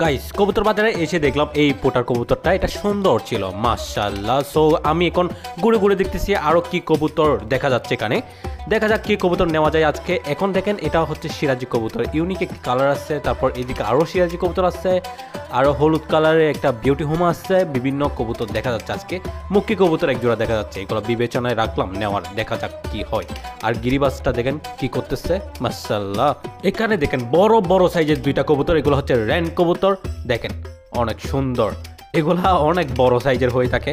Guys কবুতর বাজারে এসে দেখলাম এই পোটার কবুতরটা এটা সুন্দর ছিল মাশাআল্লাহ। সো আমি এখন ঘুরে ঘুরে দেখতেছি আরো কি কবুতর দেখা যাচ্ছে এখানে। দেখা যাক কি কবুতর নেওয়া যায় আজকে। এখন দেখেন এটা হচ্ছে সিরাজি কবুতর, ইউনিক একটি কালার আছে। তারপর এদিকে আরো সিরাজি কবুতর আছে, আরো হলুদ কালারের একটা বিউটি হোম আছে। বিভিন্ন কবুতর দেখা যাচ্ছে আজকে। মুক্কি কবুতর এক জোড়া দেখা যাচ্ছে, এগুলো বিবেচনায় রাখলাম নেওয়ার, দেখা যাক কি হয়। আর গিরিবাসটা দেখেন কি করতেছে মাশাআল্লাহ। এখানে দেখেন বড় বড় সাইজের দুইটা কবুতর, এগুলো হচ্ছে র্যান কবুতর। দেখেন অনেক সুন্দর, এগুলা অনেক বড় সাইজের হয়ে থাকে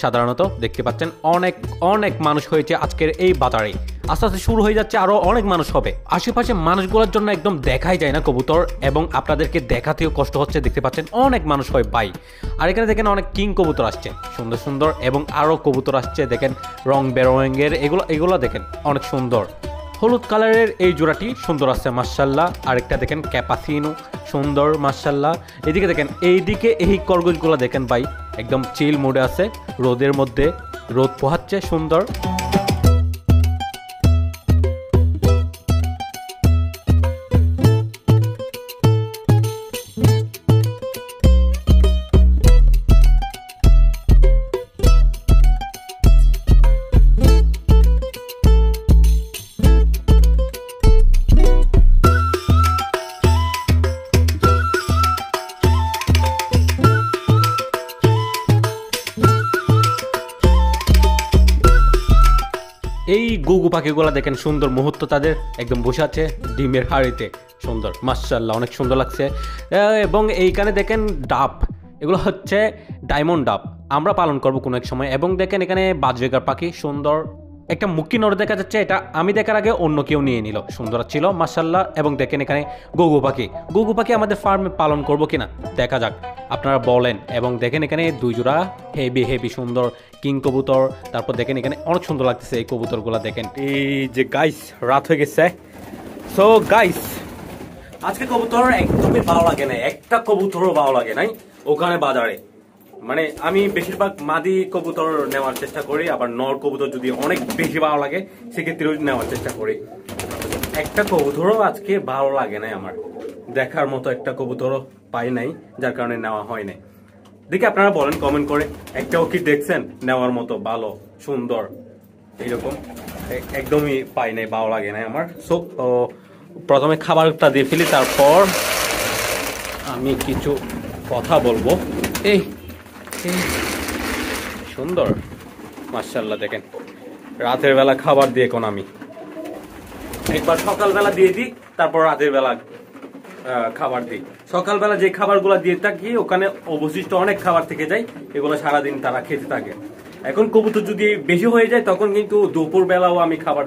সাধারণত। দেখতে পাচ্ছেন অনেক অনেক মানুষ হয়েছে আজকের এই বাজারে। আস্তে আস্তে শুরু হয়ে যাচ্ছে, আরো অনেক মানুষ হবে। আশেপাশে মানুষগুলোর জন্য একদম দেখাই যায় না কবুতর, এবং আপনাদেরকে দেখাতেও কষ্ট হচ্ছে। দেখতে পাচ্ছেন অনেক মানুষ হয় ভাই। আর এখানে দেখেন অনেক কিং কবুতর আসছে সুন্দর সুন্দর, এবং আরো কবুতর আসছে দেখেন রং বেরঙের। এগুলো দেখেন অনেক সুন্দর। হলুদ কালারের এই জোড়াটি সুন্দর আছে মাশাআল্লাহ। আরেকটা দেখেন ক্যাপাসিনো সুন্দর মাশাআল্লাহ। এদিকে দেখেন এইদিকে এই খরগোশগুলো দেখেন ভাই, একদম চিল মোডে আছে, রোদের মধ্যে রোদ পোহাচ্ছে সুন্দর। এই গুগু পাখিগুলো দেখেন সুন্দর মুহূর্ত তাদের, একদম বসে আছে ডিমের হাড়িতে সুন্দর মাশাআল্লাহ, অনেক সুন্দর লাগছে। এবং এইখানে দেখেন ডাব, এগুলো হচ্ছে ডায়মন্ড ডাব, আমরা পালন করব কোনো এক সময়। এবং দেখেন এখানে বাজরেগার পাখি সুন্দর, একটা মুক্কি নড়ে দেখা যাচ্ছে, এটা আমি দেখার আগে অন্য কেউ নিয়ে নিল, সুন্দর ছিল মাশাআল্লাহ। এবং দেখেন এখানে গুগু পাখি আমাদের ফার্মে পালন করব কিনা দেখা যাক, আপনারা বলেন। এবং দেখেন এখানে দুই জোড়া হেভি সুন্দর কিং কবুতর। তারপর দেখেন এখানে অনেক সুন্দর লাগতেছে এই কবুতরগুলো দেখেন। এই যে গাইস রাত হয়ে গেছে, সো গাইস আজকে কবুতর একদমই ভালো লাগে না, একটা কবুতরও ভালো লাগে নাই ওখানে বাজারে। মানে আমি বেশিরভাগ মাদি কবুতর নেওয়ার চেষ্টা করি, আবার নর কবুতর যদি অনেক বেশি ভালো লাগে সেক্ষেত্রে নেওয়ার চেষ্টা করি। একটা কবুতরও আজকে ভালো লাগে নাই আমার, দেখার মতো একটা কবুতরও পাই নাই, যার কারণে নেওয়া হয় নাই। দেখি আপনারা বলেন কমেন্ট করে, একটাও কি দেখছেন নেওয়ার মতো ভালো সুন্দর এইরকম? একদমই পাই নাই, ভালো লাগে নাই আমার। সো প্রথমে খাবারটা দিয়ে ফেলি, তারপর আমি কিছু কথা বলবো। এই সুন্দর মাশাআল্লাহ দেখেন, রাতের বেলা খাবার দিয়ে কোন আমি একবার সকালবেলা দিয়ে দিই, তারপর রাতের বেলা খাবার দিই। সকালবেলা যে খাবারগুলো দিয়ে থাকি ওখানে অবশিষ্ট অনেক খাবার থেকে যায়, এগুলো সারাদিন তারা খেতে থাকে। এখন কবুতর যদি বেশি হয়ে যায় তখন কিন্তু দুপুর বেলাও আমি খাবার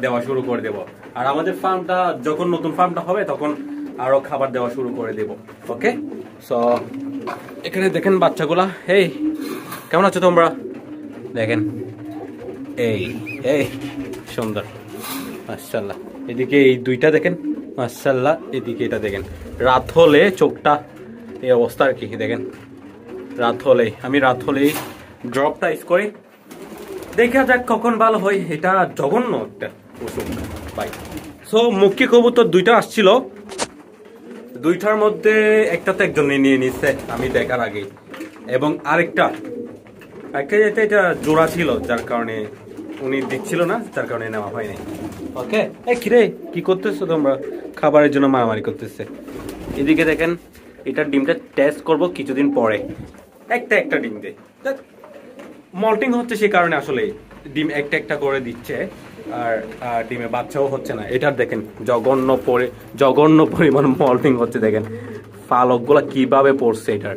দেওয়া শুরু করে দেব। আর আমাদের ফার্মটা যখন নতুন ফার্মটা হবে তখন আরো খাবার দেওয়া শুরু করে দেব। ওকে, সো এখানে দেখেন বাচ্চাগুলা। এই কেমন আছো তোমরা? দেখেন এই সুন্দর মাশাআল্লাহ। এদিকে এই দুইটা দেখেন মাশাআল্লাহ, এদিকে এটা দেখেন। রাত হলে চোখটা এই অবস্থা আর কি। দেখেন রাত হলেই ড্রপটা ইউজ করি, দেখা যাক কখন ভালো হয়। এটা জঘন্য একটা ওষুধ ভাই। সো মুক্কি কবুতর দুইটা আসছিল, দুইটার মধ্যে একটা তো একজন নিয়ে নিচ্ছে আমি দেখার আগে, এবং আরেকটা এটা জোড়া ছিল, যার কারণে উনি দিচ্ছিল না, যার কারণে নেওয়া হয়নি। ওকে, কিরে কি করতেছো তোমরা? খাবারের জন্য মারামারি করতেছে। এদিকে দেখেন এটার ডিমটা টেস্ট করব কিছুদিন পরে। একটা ডিম দে, মল্টিং হচ্ছে সে কারণে আসলে ডিম একটা করে দিচ্ছে, আর ডিমে বাচ্চাও হচ্ছে না। এটার দেখেন জঘন্য পরিমাণ মল্টিং হচ্ছে, দেখেন পালকগুলা কিভাবে পড়ছে এটার।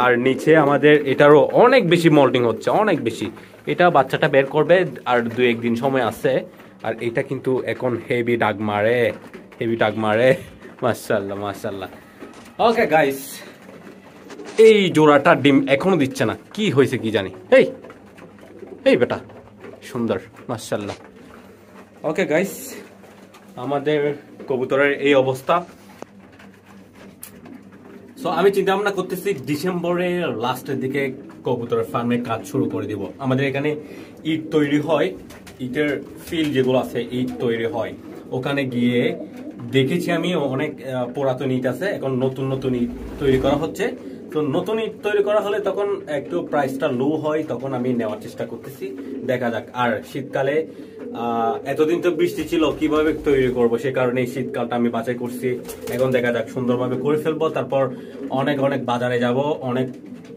আর নিচে আমাদের এটারও অনেক বেশি মল্টিং হচ্ছে, অনেক বেশি। এটা বাচ্চাটা বের করবে আর 2-1 দিন সময় আছে। আর এটা কিন্তু এখন হেভি ডাক মারে মাশাআল্লাহ। ওকে গাইস, এই জোড়াটা ডিম এখনো দিচ্ছে না, কি হয়েছে কি জানি। এই বেটা সুন্দর মাশাআল্লাহ। ওকে গাইস, আমাদের কবুতরের এই অবস্থা। সো আমি চিন্তা ভাবনা করতেছি ডিসেম্বরের লাস্টের দিকে কবুতরের ফার্মে কাজ শুরু করে দিব। আমাদের এখানে ইট তৈরি হয়, ইটের ফিল্ড যেগুলো আছে ইট তৈরি হয়, ওখানে গিয়ে দেখেছি আমি অনেক পুরাতন ইট আছে, এখন নতুন নতুন ইট তৈরি করা হচ্ছে। তো নতুন ইট তৈরি করা হলে তখন একটু প্রাইসটা লো হয়, তখন আমি নেওয়ার চেষ্টা করতেছি, দেখা যাক। আর শীতকালে এতদিন তো বৃষ্টি ছিল, কিভাবে তৈরি করব, সে কারণে এই শীতকালটা আমি বাছাই করছি। এখন দেখা যাক, সুন্দরভাবে করে ফেলবো, তারপর অনেক অনেক বাজারে যাব, অনেক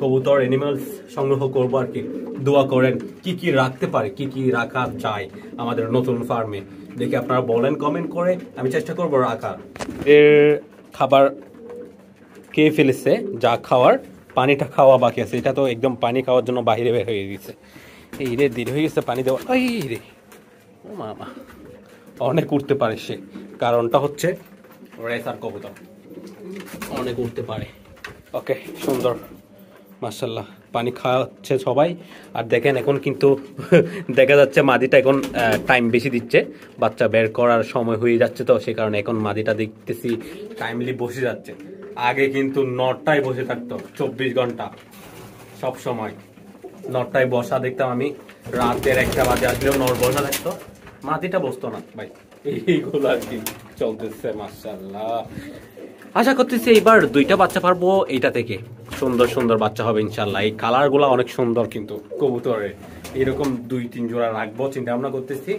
কবুতর এনিমেলস সংগ্রহ করবো আর কি। দোয়া করেন কি কি রাখতে পারে, কি কি রাখা যায় আমাদের নতুন ফার্মে, দেখি আপনারা বলেন কমেন্ট করে, আমি চেষ্টা করবো রাখার। এর খাবার খেয়ে ফেলেছে, যা খাওয়ার, পানিটা খাওয়া বাকি আছে। এটা তো একদম পানি খাওয়ার জন্য বাইরে বের হয়ে গেছে। এই রে দেরি হয়ে গেছে পানি দেওয়া। এই রে ও মামা, অনেক উঠতে পারে সে, কারণটা হচ্ছে রেসার কবুতর, অনেক উঠতে পারে। ওকে, সুন্দর, মাশাআল্লাহ। পানি খাওয়াচ্ছে সবাই। আর দেখেন এখন কিন্তু দেখা যাচ্ছে মাদিটা এখন টাইম বেশি দিচ্ছে, বাচ্চা বের করার সময় হয়ে যাচ্ছে, তো সে কারণে এখন মাদিটা দেখতেছি টাইমলি বসে যাচ্ছে। আগে কিন্তু নটায় বসে থাকতো 24 ঘন্টা সব সময়, নটায় বসা দেখতাম আমি। রাতের 1টা বাজে আসলেও নর বসা থাকতো, মাদিটা বসতো না ভাই। এইগুলো আর কি চলতেছে, মাশাআল্লাহ। আশা করতেছি এবার 2টা বাচ্চা পারবো এইটা থেকে, সুন্দর সুন্দর বাচ্চা হবে ইনশাল্লাহ। এই কালার গুলা অনেক সুন্দর কিন্তু কবুতরের, এরকম 2-3 জোড়া রাখবো চিন্তা ভাবনা করতেছি।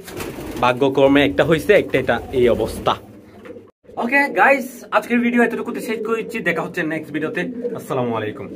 ভাগ্যক্রমে একটা হয়েছে, একটা এটা এই অবস্থা। ওকে গাইস, আজকের ভিডিও এতটুকুতে শেষ করছি, দেখা হচ্ছে নেক্সট ভিডিওতে। আসসালামু আলাইকুম।